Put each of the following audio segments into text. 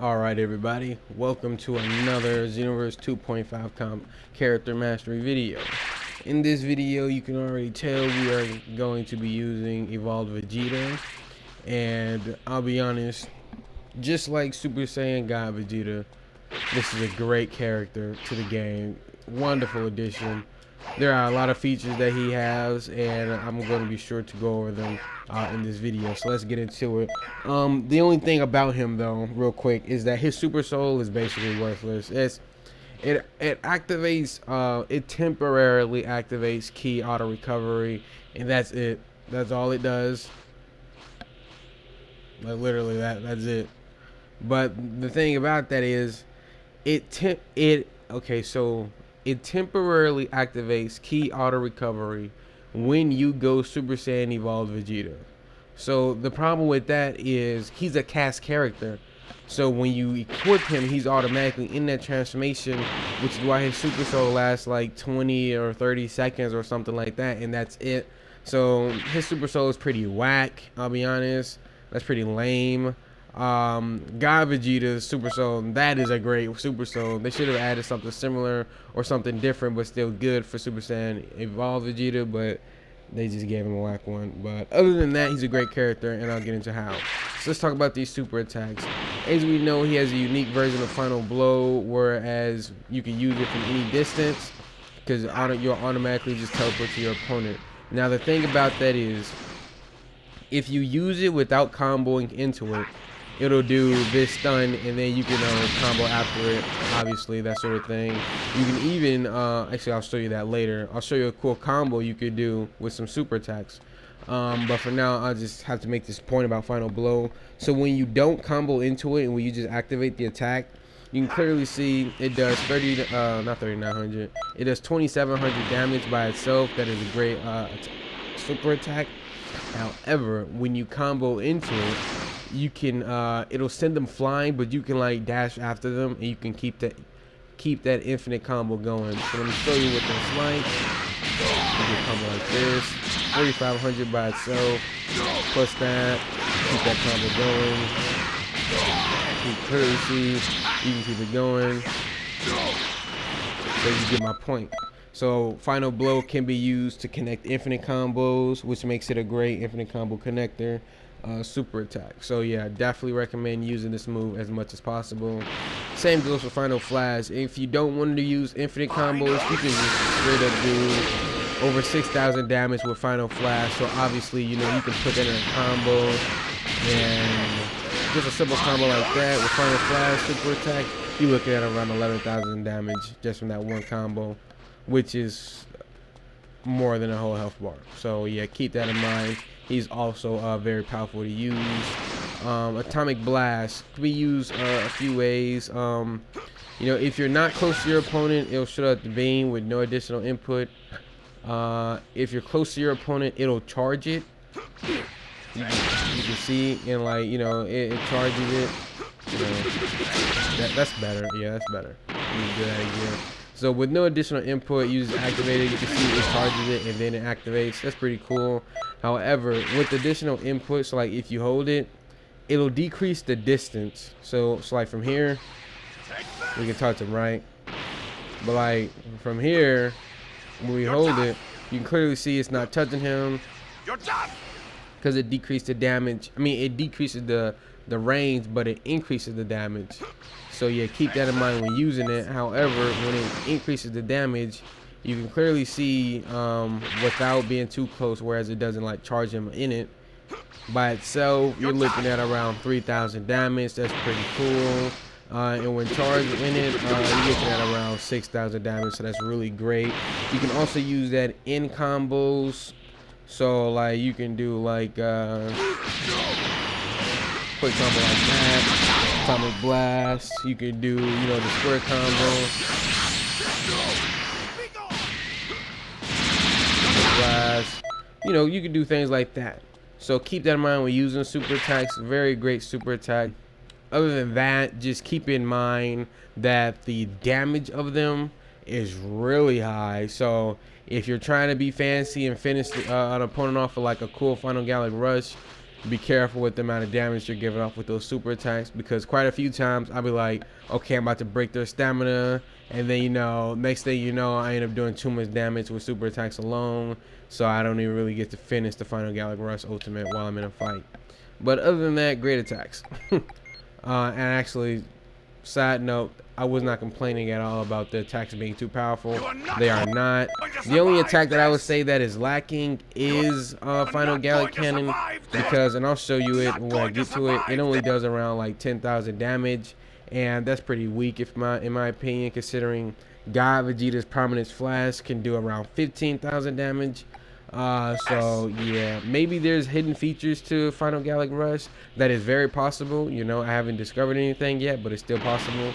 Alright everybody, welcome to another XENOVERSE 2.5 character mastery video. In this video you can already tell we are going to be using Evolved Vegeta, and I'll be honest, just like Super Saiyan God Vegeta, this is a great character to the game. Wonderful addition. There are a lot of features that he has, and I'm going to be sure to go over them in this video. So let's get into it. The only thing about him, though, real quick, is that his Super Soul is basically worthless. It activates, it temporarily activates key auto recovery, and that's it. That's all it does. Like literally, that's it. But the thing about that is, it temporarily activates key auto recovery when you go Super Saiyan Evolved Vegeta. So the problem with that is he's a cast character. So when you equip him, he's automatically in that transformation, which is why his Super Soul lasts like 20 or 30 seconds or something like that, and that's it. So his Super Soul is pretty whack, I'll be honest. That's pretty lame. God Vegeta's Super Soul, that is a great Super Soul. They should have added something similar or something different, but still good for Super Saiyan Evolved Vegeta, but they just gave him a whack one. But other than that, he's a great character, and I'll get into how. So let's talk about these super attacks. As we know, he has a unique version of Final Blow, whereas you can use it from any distance, because you'll automatically just teleport to your opponent. Now the thing about that is, if you use it without comboing into it, it'll do this stun, and then you can combo after it, obviously, that sort of thing. You can even actually, I'll show you that later. I'll show you a cool combo you could do with some super attacks, but for now I'll just have to make this point about Final Blow. So when you don't combo into it and when you just activate the attack, you can clearly see it does not 3900, it does 2700 damage by itself. That is a great super attack. However, when you combo into it, you can it'll send them flying, but you can like dash after them, and you can keep that infinite combo going. So let me show you what that's like. You can combo like this, 4500 by itself, plus that, keep that combo going. You can clearly see you can keep it going. So you get my point. So Final Blow can be used to connect infinite combos, which makes it a great infinite combo connector. Super attack. So yeah, definitely recommend using this move as much as possible. Same goes for Final Flash. If you don't want to use infinite combos, you can just straight up do over 6,000 damage with Final Flash. So obviously, you know, you can put that in a combo, and just a simple combo like that with Final Flash super attack, you're looking at around 11,000 damage just from that one combo, which is more than a whole health bar. So yeah, keep that in mind. He's also very powerful to use. Atomic Blast can be used a few ways. You know, if you're not close to your opponent, it'll shoot out the beam with no additional input. If you're close to your opponent, it'll charge it. You can see, and like, you know, it charges it. You know, that's better. Yeah, that's better. You can do that again. So with no additional input, you just activate it. You can see it charges it and then it activates. That's pretty cool. However, with additional input, so like if you hold it, it'll decrease the distance. So like from here, we can touch him, right? But like from here, when we hold it, you can clearly see it's not touching him because it decreased the damage. I mean, it decreases the range, but it increases the damage. So yeah, keep that in mind when using it. However, when it increases the damage, you can clearly see without being too close, whereas it doesn't like charge him in it. By itself, you're looking at around 3,000 damage. That's pretty cool. And when charged in it, you're looking at around 6,000 damage. So that's really great. You can also use that in combos. So like you can do like quick combo like that. Atomic Blast. You can do, you know, the square combo. Blast. You know, you can do things like that. So keep that in mind when using super attacks. Very great super attack. Other than that, just keep in mind that the damage of them is really high. So if you're trying to be fancy and finish an opponent off with like a cool Final Gallic Rush, be careful with the amount of damage you're giving off with those super attacks, because quite a few times I'll be like, okay, I'm about to break their stamina, and then, you know, next thing you know, I end up doing too much damage with super attacks alone, so I don't even really get to finish the Final Gallic Rush ultimate while I'm in a fight. But other than that, great attacks. And actually, side note, I was not complaining at all about the attacks being too powerful. They are not. The only attack that I would say that is lacking is Final Gallic Cannon, because, and I'll show you it when I get to it, it only does around like 10,000 damage, and that's pretty weak in my opinion, considering God Vegeta's Prominence Flash can do around 15,000 damage. So yeah, maybe there's hidden features to Final Gallic Rush. That is very possible. You know, I haven't discovered anything yet, but it's still possible.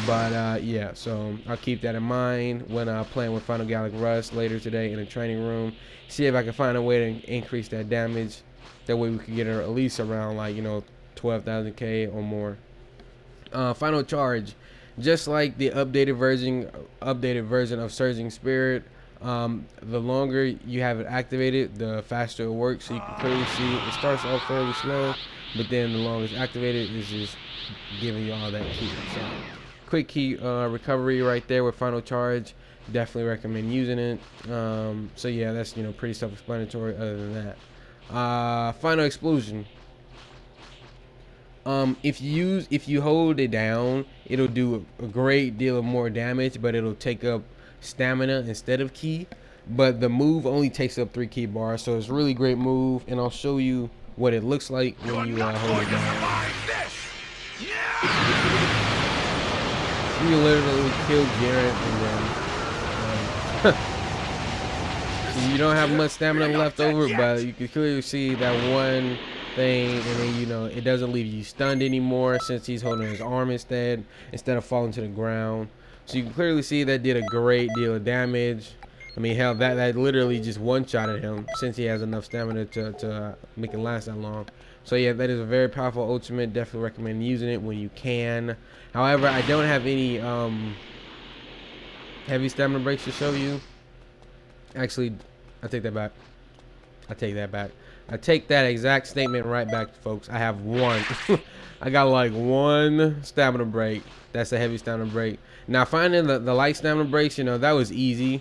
But yeah, so I'll keep that in mind when playing with Final Gallic Rush later today in the training room. See if I can find a way to increase that damage. That way we can get her at least around, like, you know, 12,000k or more. Final Charge, just like the updated version of Surging Spirit. The longer you have it activated, the faster it works. So you can clearly see it starts off fairly slow, but then the longer it's activated, it's just giving you all that key. So quick key recovery right there with Final Charge. Definitely recommend using it. So yeah, that's, you know, pretty self-explanatory. Other than that, Final Explosion. If you hold it down, it'll do a great deal of more damage, but it'll take up stamina instead of ki. But the move only takes up 3 ki bars, so it's a really great move, and I'll show you what it looks like when you hold it down. You literally kill Garrett, and then you don't have much stamina left over, but you can clearly see that one thing, and then, you know, it doesn't leave you stunned anymore since he's holding his arm instead of falling to the ground. So you can clearly see that did a great deal of damage. I mean, hell, that literally just one-shotted him, since he has enough stamina to make it last that long. So yeah, that is a very powerful ultimate. Definitely recommend using it when you can. However, I don't have any heavy stamina breaks to show you. Actually, I take that back. I take that exact statement right back, folks. I have one. I got like one stamina break. That's a heavy stamina break. Now, finding the light stamina breaks, you know, that was easy,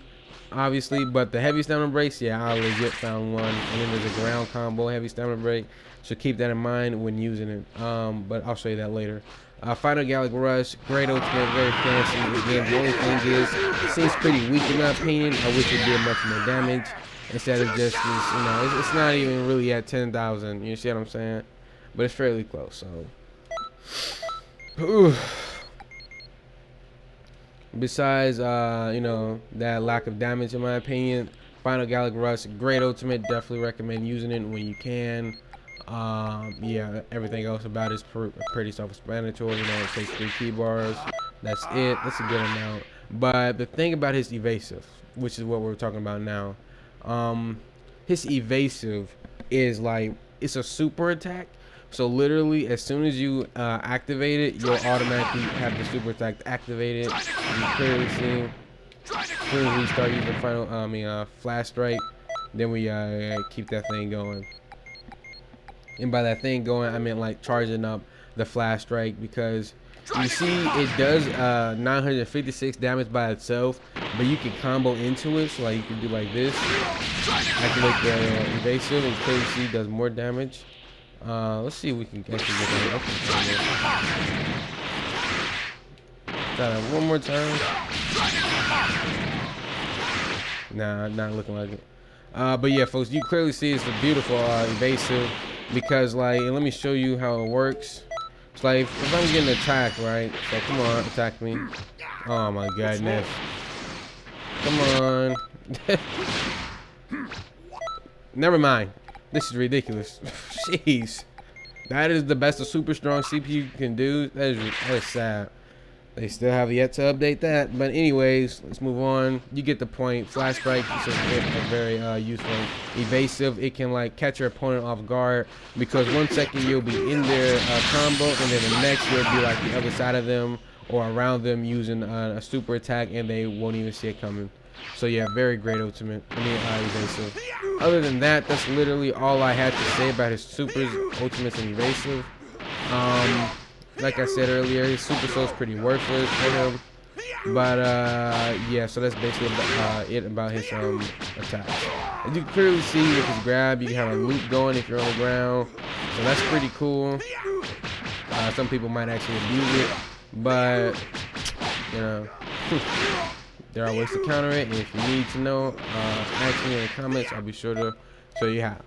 obviously. But the heavy stamina breaks, yeah, I legit found one. And then there's a ground combo heavy stamina break. So keep that in mind when using it. But I'll show you that later. Final Gallic Rush, great ultimate, very fancy. Again, the only thing is, it seems pretty weak in my opinion. I wish it did much more damage instead of just this, you know, it's not even really at 10,000. You see what I'm saying? But it's fairly close. So, besides, you know, that lack of damage in my opinion, Final Gallic Rush, great ultimate. Definitely recommend using it when you can. Yeah, everything else about it is pretty self-explanatory. You know, it takes 3 ki bars. That's it. That's a good amount. But the thing about his evasive, which is what we're talking about now, his evasive is like, it's a super attack. So literally, as soon as you activate it, you'll automatically have the super attack activated. You clearly see. As soon as we start using flash strike, then we keep that thing going. And by that thing going, I meant like charging up the flash strike, because you see it does 956 damage by itself, but you can combo into it. So like you can do like this, activate the evasive, and clearly see it does more damage. Let's see if we can actually get that up. Try that one more time. Nah, not looking like it. But yeah, folks, you clearly see it's a beautiful evasive, because like, let me show you how it works. It's like if I'm getting attacked, right? So come on, attack me. Oh my goodness. Come on. Never mind. This is ridiculous. Jeez. That is the best a super strong CPU can do. That is sad. They still have yet to update that. But anyways, let's move on. You get the point. Flash strike is a very useful. Evasive, it can like catch your opponent off guard, because 1 second you'll be in their combo, and then the next you'll be like the other side of them or around them using a super attack, and they won't even see it coming. So yeah, very great ultimate. I mean, evasive. Other than that, that's literally all I had to say about his supers, ultimates, and evasive. Like I said earlier, his super soul is pretty worthless for him. But yeah, so that's basically it about his attacks. As you can clearly see with his grab, you can have a loop going if you're on the ground. So that's pretty cool. Some people might actually abuse it, but you know, there are ways to counter it. And if you need to know, ask me in the comments. I'll be sure to show you how.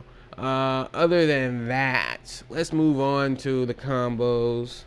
Other than that, let's move on to the combos,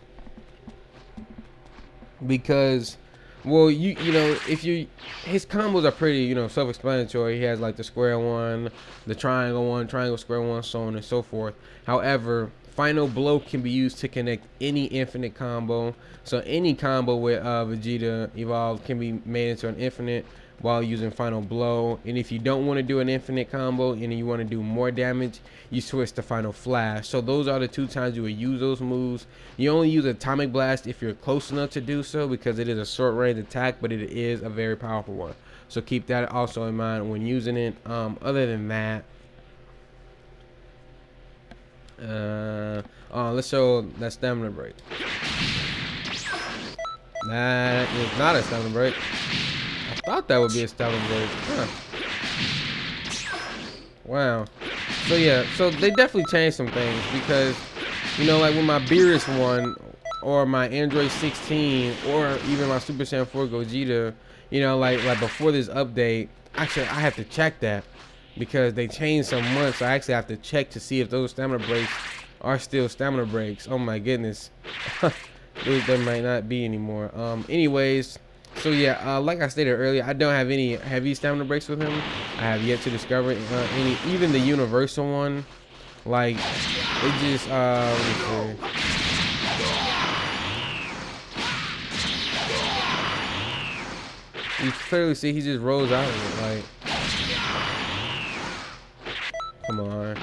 because, well, you know, if you, his combos are pretty, you know, self-explanatory. He has like the square one, the triangle one, triangle square one, so on and so forth. However, final blow can be used to connect any infinite combo. So any combo with Vegeta evolved can be made into an infinite while using final blow. And if you don't want to do an infinite combo and you want to do more damage, you switch to final flash. So those are the two times you would use those moves. You only use atomic blast if you're close enough to do so, because it is a short range attack, but it is a very powerful one. So keep that also in mind when using it. Other than that, let's show that stamina break. That is not a stamina break. I thought that would be a stamina break. Huh. Wow. So yeah, so they definitely changed some things, because, you know, like with my Beerus one, or my Android 16, or even my Super Saiyan 4 Gogeta, you know, like before this update, actually I have to check that, because they changed so much. So I actually have to check to see if those stamina breaks are still stamina breaks. Oh my goodness. There might not be anymore. Anyways, so yeah, like I stated earlier, I don't have any heavy stamina breaks with him. I have yet to discover any, even the universal one. Like, it just let me see. You clearly see he just rolls out of it. Like, come on.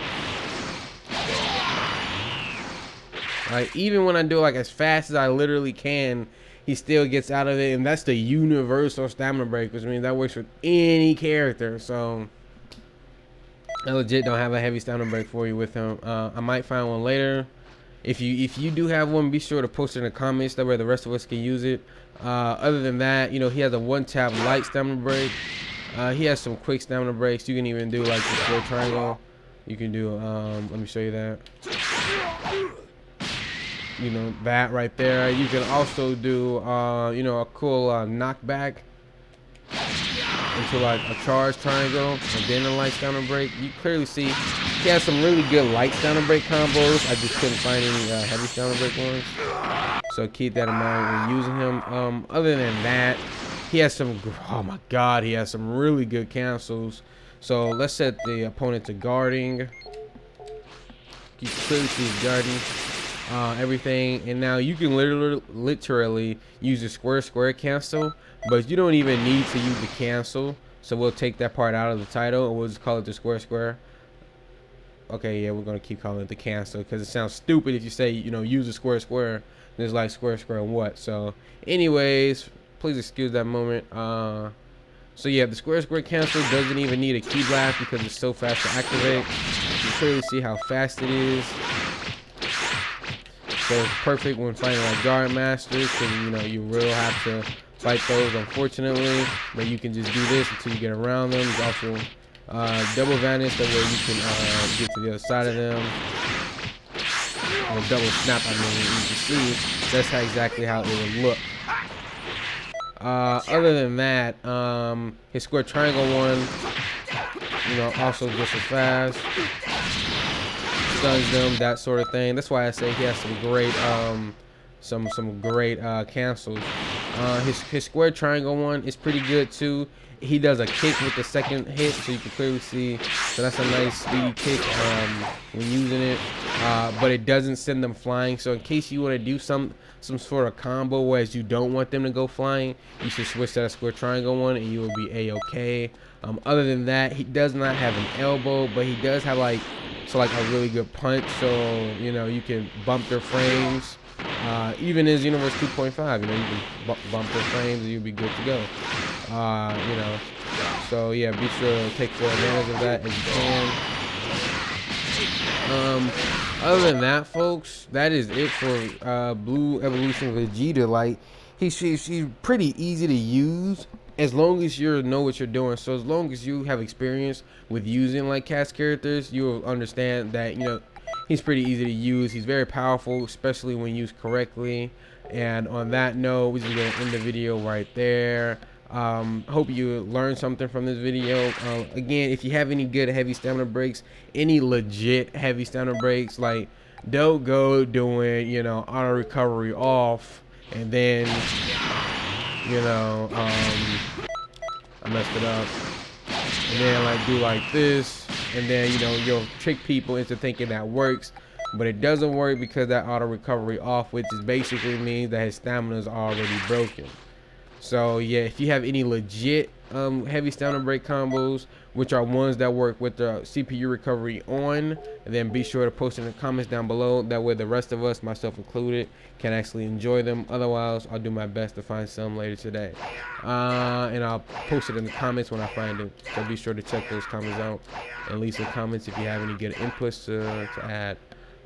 Like, even when I do like as fast as I literally can, he still gets out of it, and that's the universal stamina break, which means that works with any character. So I legit don't have a heavy stamina break for you with him. I might find one later. If you do have one, be sure to post it in the comments, that way the rest of us can use it. Other than that, you know, he has a one-tap light stamina break. He has some quick stamina breaks. You can even do like the square triangle. You can do let me show you that. You know, that right there. You can also do you know, a cool knockback into like a charge triangle, and then a light stamina break. You clearly see he has some really good light stamina break combos. I just couldn't find any heavy stamina break ones, so keep that in mind when using him. Other than that, he has some, oh my god, he has some really good cancels. So let's set the opponent to guarding. You clearly see he's guarding everything, and now you can literally use the square cancel, but you don't even need to use the cancel. So we'll take that part out of the title, and we'll just call it the square. Okay, yeah, we're gonna keep calling it the cancel, because it sounds stupid if you say, you know, use the square. There's like square and what. So anyways, please excuse that moment. So yeah, the square cancel doesn't even need a key blast, because it's so fast to activate. You can clearly see how fast it is. So it's perfect when fighting like guard masters, because, you know, you will have to fight those, unfortunately, but you can just do this until you get around them. There's also double vanish, that way you can get to the other side of them. Or double snap, I mean, you can see that's how exactly how it would look. Other than that, his square triangle one, you know, also just as fast. Stuns them, that sort of thing. That's why I say he has some great some great cancels. His square triangle one is pretty good too. He does a kick with the second hit, so you can clearly see. So that's a nice speedy kick when using it, but it doesn't send them flying. So in case you want to do some sort of combo where as you don't want them to go flying, you should switch to that square triangle one and you will be a-okay. Other than that, he does not have an elbow, but he does have like a really good punch, so you know you can bump their frames. Even in Xenoverse 2.5, you know, you can bump their frames and you'll be good to go. You know, so yeah, be sure to take full advantage of that as you can. Other than that, folks, that is it for Blue Evolution Vegeta. Like, she's pretty easy to use as long as you know what you're doing. So as long as you have experience with using like cast characters, you'll understand that, you know, he's pretty easy to use. He's very powerful, especially when used correctly. And on that note, we're just gonna end the video right there. Hope you learned something from this video. Again, if you have any good heavy stamina breaks, any legit heavy stamina breaks, like don't go doing, you know, auto recovery off and then, you know, I messed it up, and then like do like this, and then, you know, you'll trick people into thinking that works, but it doesn't work because that auto recovery off, which is basically means that his stamina is already broken. So yeah, if you have any legit heavy stamina break combos, which are ones that work with the CPU recovery on, then be sure to post in the comments down below. That way the rest of us, myself included, can actually enjoy them. Otherwise, I'll do my best to find some later today, and I'll post it in the comments when I find it. So be sure to check those comments out and leave some comments if you have any good inputs to add.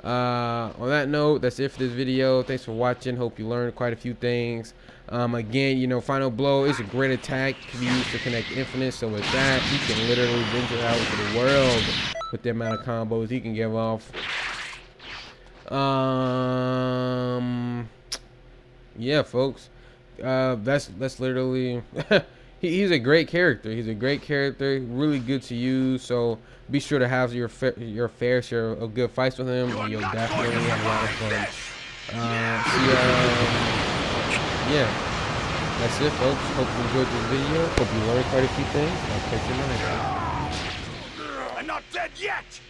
On that note, that's it for this video. Thanks for watching. Hope you learned quite a few things. Again, you know, Final Blow is a great attack, can be used to connect infinite. So with that, he can literally venture out into the world with the amount of combos he can give off. Yeah, folks, that's literally he's a great character. He's a great character, really good to use. So be sure to have your fair share of good fights with him, and you'll definitely have a lot of fun. Yeah, that's it, folks. Hope you enjoyed this video. Hope you learned quite a few things. I'll catch you in the next one. I'm not dead yet!